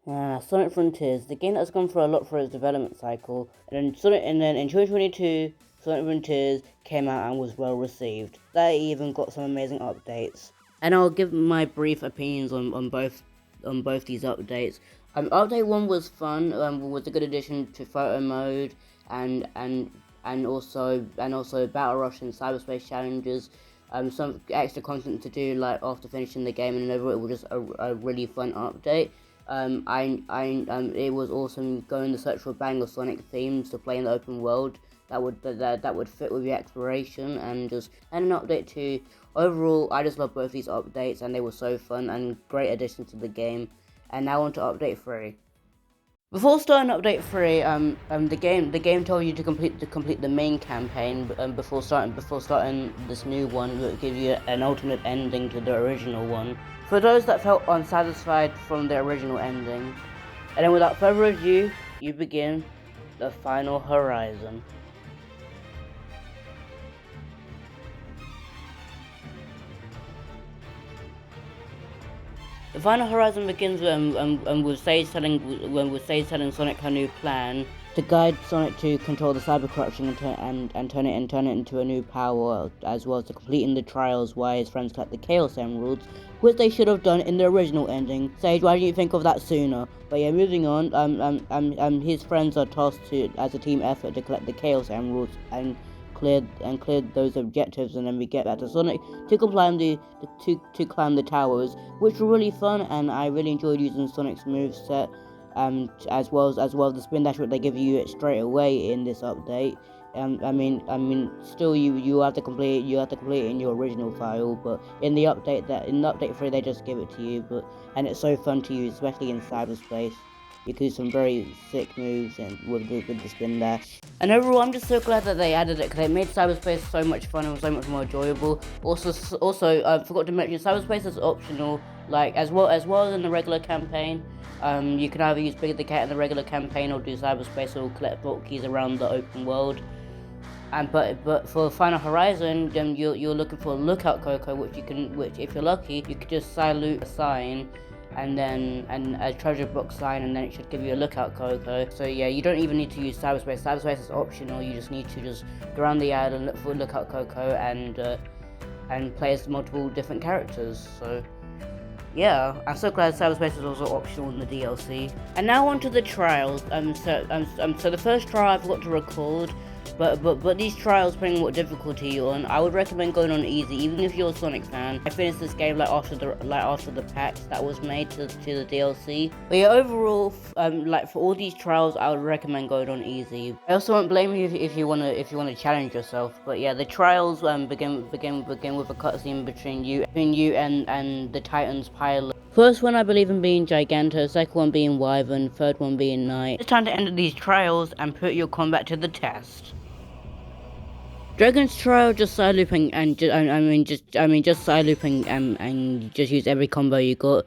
Sonic Frontiers, the game that's gone through a lot for its development cycle, and then in 2022, Sonic Frontiers came out and was well received. They even got some amazing updates, and I'll give my brief opinions on both these updates. Update one was fun, was a good addition to photo mode and also battle rush and cyberspace challenges. Some extra content to do like after finishing the game, and overall it was just a really fun update. It was awesome going to search for banger Sonic themes to play in the open world that would fit with your exploration, and an update too. Overall, I just love both these updates, and they were so fun and great additions to the game. And now on to update 3. Before starting update 3, the game told you to complete the main campaign. Before starting this new one, it will give you an alternate ending to the original one. For those that felt unsatisfied from the original ending. And then without further ado, you begin the final horizon. The final horizon begins with Sage telling Sonic her new plan to guide Sonic to control the cyber corruption and turn it into a new power, as well as to completing the trials while his friends collect the Chaos Emeralds, which they should have done in the original ending. Sage, why didn't you think of that sooner? But yeah, moving on. His friends are tasked as a team effort to collect the Chaos Emeralds and clear those objectives, and then we get back to Sonic to climb the towers, which were really fun, and I really enjoyed using Sonic's moveset, as well as the spin dash, which they give you it straight away in this update. Still you have to complete it in your original file, but in update 3 they just give it to you, and it's so fun to use, especially in cyberspace. You can do some very sick moves and with the spin dash. And overall, I'm just so glad that they added it, because it made cyberspace so much fun and so much more enjoyable. Also, I forgot to mention, cyberspace is optional, like as well as in the regular campaign. You can either use Big the Cat in the regular campaign, or do cyberspace, or collect vault keys around the open world. But for Final Horizon, you're looking for a lookout Koco, which if you're lucky, you could just salute a sign, and a treasure box sign, and then it should give you a lookout Koco. So yeah, you don't even need to use cyberspace. Cyberspace is optional. You just need to go around the island, look for a lookout Koco, and play as multiple different characters. So yeah, I'm so glad cyberspace is also optional in the DLC. And now on to the trials. So the first trial I forgot to record. But these trials, depending on what difficulty you're on, I would recommend going on easy, even if you're a Sonic fan. I finished this game after the packs that was made to the DLC. But yeah, overall, for all these trials, I would recommend going on easy. I also won't blame you if you wanna challenge yourself. But yeah, the trials begin with a cutscene between you and the Titan's pilot. First one I believe in being Giganto, second one being Wyvern, third one being Knight. It's time to enter these trials and put your combat to the test. Dragon's Trial, just side looping and just side looping and just use every combo you got.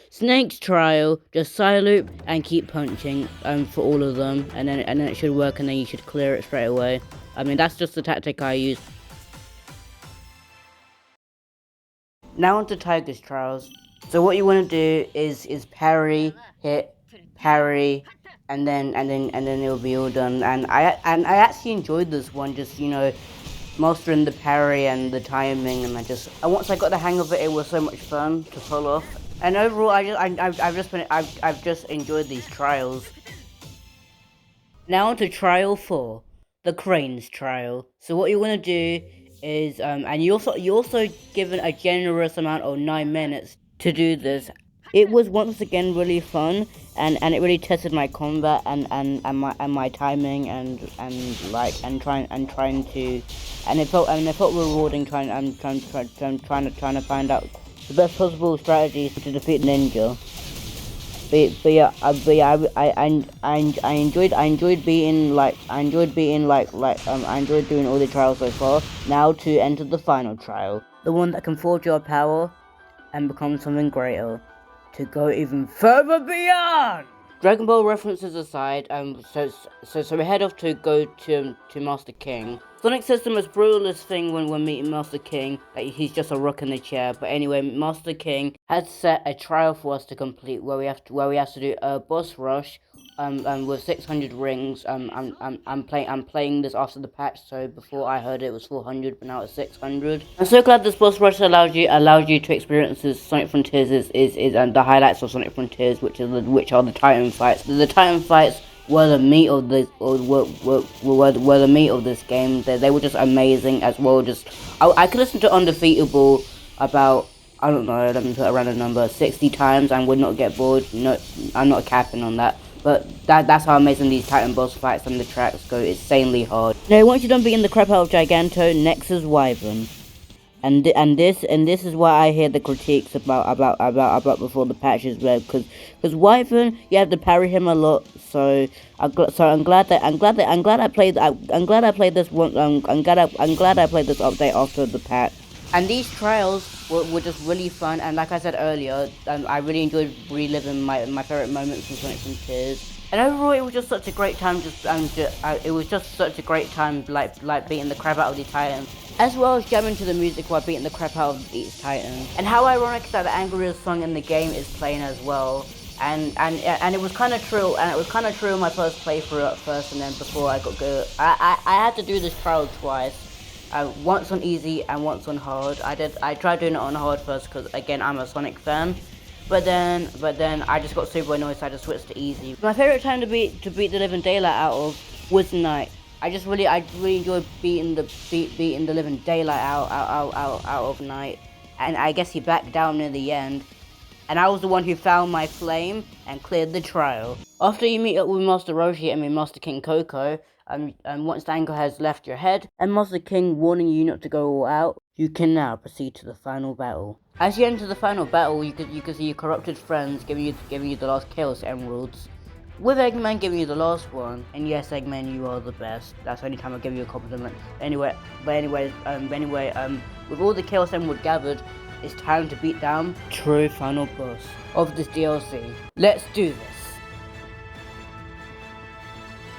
Snake's Trial, just side loop and keep punching for all of them, and then it should work, and then you should clear it straight away. That's just the tactic I use. Now on to Tiger's Trials. So what you want to do is parry, hit, parry, and then it'll be all done. And I actually enjoyed this one, just mastering the parry and the timing, and once I got the hang of it, it was so much fun to pull off. And overall, I've just enjoyed these trials. Now on to Trial 4, the Cranes Trial. So what you want to do is, and you also given a generous amount of 9 minutes to do this. It was once again really fun, and it really tested my combat and my timing and it felt rewarding trying to find out the best possible strategies to defeat Ninja. I enjoyed doing all the trials so far. Now to enter the final trial, the one that can forge your power and become something greater, to go even further beyond. Dragon Ball references aside, so we head off to go to Master King. Sonic says the most brutalist thing when meeting Master King, that he's just a rock in the chair. But anyway, Master King has set a trial for us to complete where we have to do a boss rush. With 600 rings. I'm playing this after the patch, so before I heard it was 400, but now it's 600. I'm so glad this boss rush allows you to experience this Sonic Frontiers is the highlights of Sonic Frontiers, which are the Titan fights. The Titan fights were the meat of this, or were the meat of this game. They were just amazing as well. I could listen to Undefeatable about, I don't know, let me put a random number, 60 times and would not get bored. No, I'm not capping on that. But that's how amazing these Titan boss fights and the tracks go. It's insanely hard. Now, once you're done beating the crap out of Giganto, next is Wyvern. And this is why I hear the critiques about before the patch is read, because Wyvern, you have to parry him a lot. So I'm glad I played this update after the patch. And these trials were just really fun, and like I said earlier, I really enjoyed reliving my favorite moments from Sonic Frontiers. And overall, it was just such a great time. It was just such a great time, like beating the crap out of the Titans, as well as jamming to the music while beating the crap out of each Titan. And how ironic that the angriest song in the game is playing as well. And it was kind of true. And it was kind of true in my first playthrough at first, and then before I got good, I had to do this trial twice. Once on easy and once on hard. I tried doing it on hard first because again I'm a Sonic fan, but then I just got super annoyed, so I just switched to easy. My favorite time to beat the living daylight out of was night. I really enjoyed beating the living daylight out of night, and I guess he backed down near the end. And I was the one who found my flame and cleared the trial. After you meet up with Master Roshi and with Master King Koco, and once the anger has left your head, and Master King warning you not to go all out, you can now proceed to the final battle. As you enter the final battle, you can see your corrupted friends giving you the last Chaos Emeralds, with Eggman giving you the last one. And yes, Eggman, you are the best. That's the only time I give you a compliment. Anyway, with all the Chaos Emerald gathered, it's time to beat down true final boss of this DLC. Let's do this.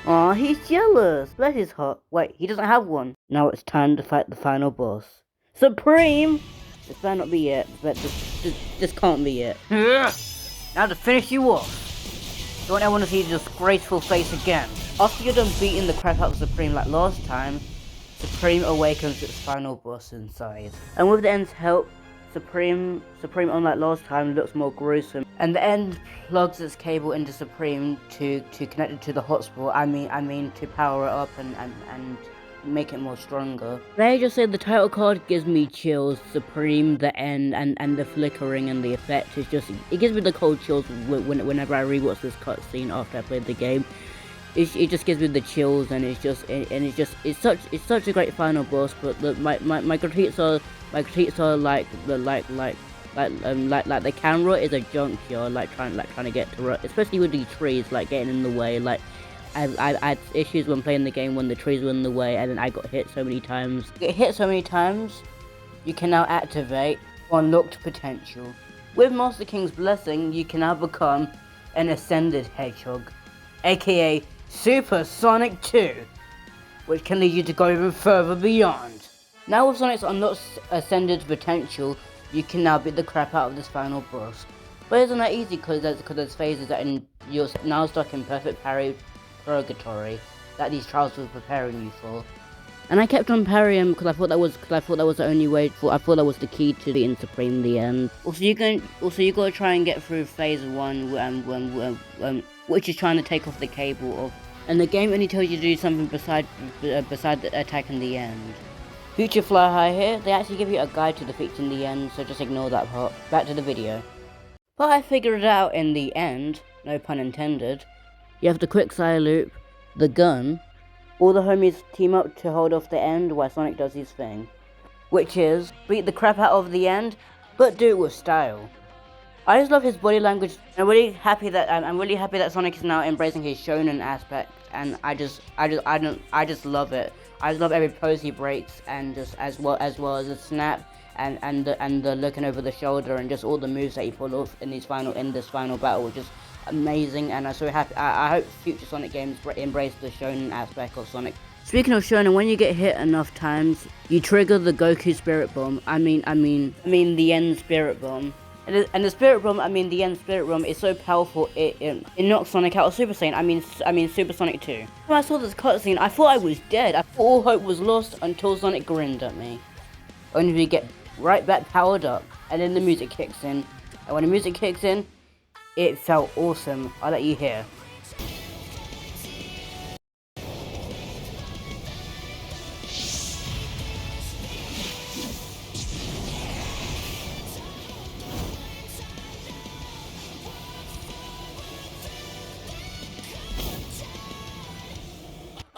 Aw, he's jealous. Bless his heart. Wait, he doesn't have one. Now it's time to fight the final boss. Supreme! This better not be it. This can't be it. Now to finish you off. Don't ever want to see your disgraceful face again. After you're done beating the crap out of Supreme like last time, Supreme awakens its final boss inside. And with the end's help, Supreme, unlike last time, looks more gruesome. And the end plugs its cable into Supreme to connect it to the hotspot. I mean to power it up and make it more stronger. They just said the title card gives me chills. Supreme, the end, and the flickering and the effect is just, it gives me the cold chills whenever I rewatch this cutscene after I played the game. It just gives me the chills, and it's such a great final boss. But my critiques are like the camera is a junkyard, like trying to get to it, especially with these trees like getting in the way. Like I had issues when playing the game when the trees were in the way, and then I got hit so many times. You can now activate unlocked potential. With Master King's blessing, you can now become an Ascended Hedgehog, aka Super Sonic 2, which can lead you to go even further beyond. Now with Sonic's unlocked Ascended potential, you can now beat the crap out of this final boss. But isn't that easy, because there's phases that you're now stuck in perfect parry purgatory that these trials were preparing you for. And I kept on parrying because I thought that was the only way. I thought that was the key to beating Supreme in the end. Also, you gotta try and get through phase 1, which is trying to take off the cable. And the game only tells you to do something beside the attack in the end. Future Fly High here, they actually give you a guide to defeat in the end, so just ignore that part. Back to the video. But I figured it out in the end, no pun intended. You have the quick side loop, the gun. All the homies team up to hold off the end while Sonic does his thing, which is beat the crap out of the end, but do it with style. I just love his body language. I'm really happy that Sonic is now embracing his shonen aspect, and I just love it. I just love every pose he breaks, and just as well as the snap and the looking over the shoulder, and just all the moves that he pulled off in this final battle. amazing, and I'm so happy. I hope future Sonic games embrace the shonen aspect of Sonic. Speaking of shonen, when you get hit enough times, you trigger the Goku Spirit Bomb. I mean the End Spirit Bomb. And the Spirit Bomb, the End Spirit Bomb is so powerful, it knocks Sonic out of Super Saiyan, I mean Super Sonic 2. When I saw this cutscene, I thought I was dead. I thought all hope was lost until Sonic grinned at me. Only to get right back powered up, and then the music kicks in. And when the music kicks in, it felt awesome. I'll let you hear.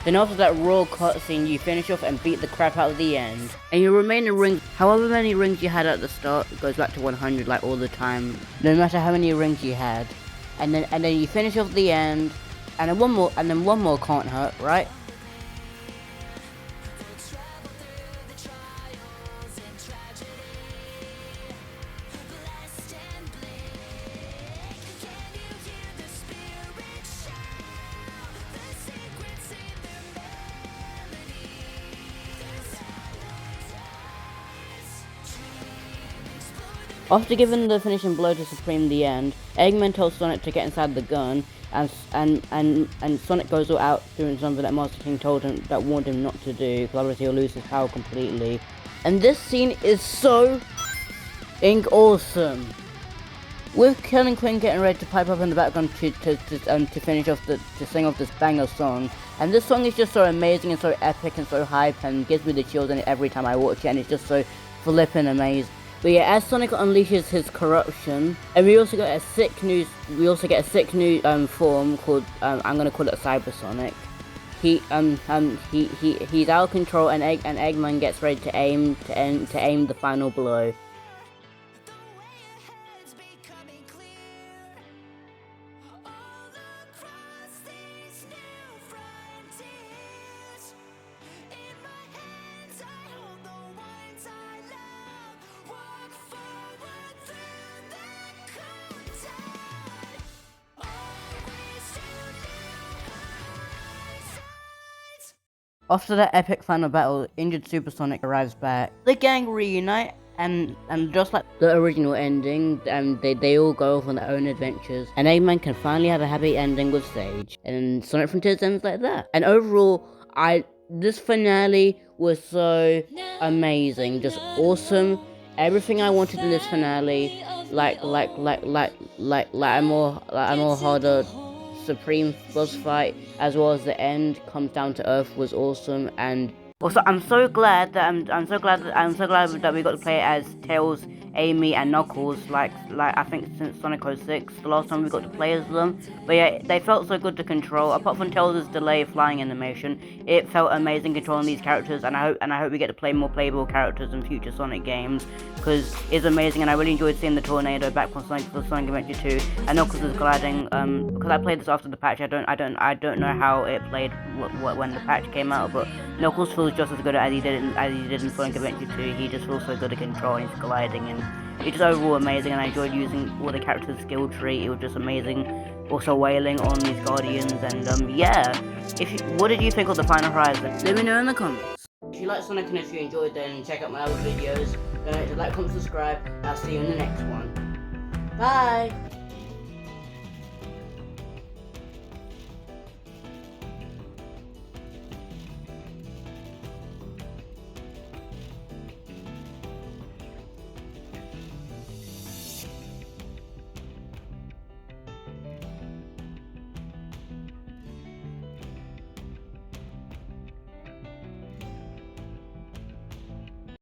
Then after that raw cutscene, you finish off and beat the crap out of the End. And your remaining rings, however many rings you had at the start, goes back to 100 like all the time. No matter how many rings you had. And then you finish off the End, and then one more can't hurt, right? After giving the finishing blow to Supreme the End, Eggman tells Sonic to get inside the gun, and Sonic goes all out doing something that Master King told him, that warned him not to do, because otherwise he'll lose his power completely. And this scene is so awesome. With Ken and Quinn getting ready to pipe up in the background to finish off to sing off this banger song, and this song is just so amazing and so epic and so hype and gives me the chills in it every time I watch it, and it's just so flippin' amazing. But yeah, as Sonic unleashes his corruption, and we also get a sick new form called I'm gonna call it Cyber Sonic. He's out of control, and Eggman gets ready to aim the final blow. After that epic final battle, injured Super Sonic arrives back. The gang reunite, and just like the original ending, they all go off on their own adventures, and Eggman can finally have a happy ending with Sage, and Sonic Frontiers ends like that. And overall, this finale was so amazing, just awesome. Everything I wanted in this finale, like a more harder Supreme boss fight, as well as the end comes down to earth, was awesome. And also, I'm so glad that we got to play as Tails, Amy, and Knuckles. Like I think since Sonic 06, the last time we got to play as them. But yeah, they felt so good to control. Apart from Tails' delay flying animation, it felt amazing controlling these characters. And I hope we get to play more playable characters in future Sonic games, because it's amazing. And I really enjoyed seeing the tornado back from Sonic Adventure 2, and Knuckles is gliding. Because I played this after the patch, I don't know how it played when the patch came out, but Knuckles feels just as good as he did in Sonic Adventure 2. He just feels so good to control, and he's gliding, and it's just overall amazing. And I enjoyed using all the characters' skill tree. It was just amazing. Also wailing on these Guardians, and yeah. What did you think of the Final Horizon? Let me know in the comments. If you like Sonic and if you enjoyed, then check out my other videos. Don't forget to like, comment, subscribe. I'll see you in the next one. Bye.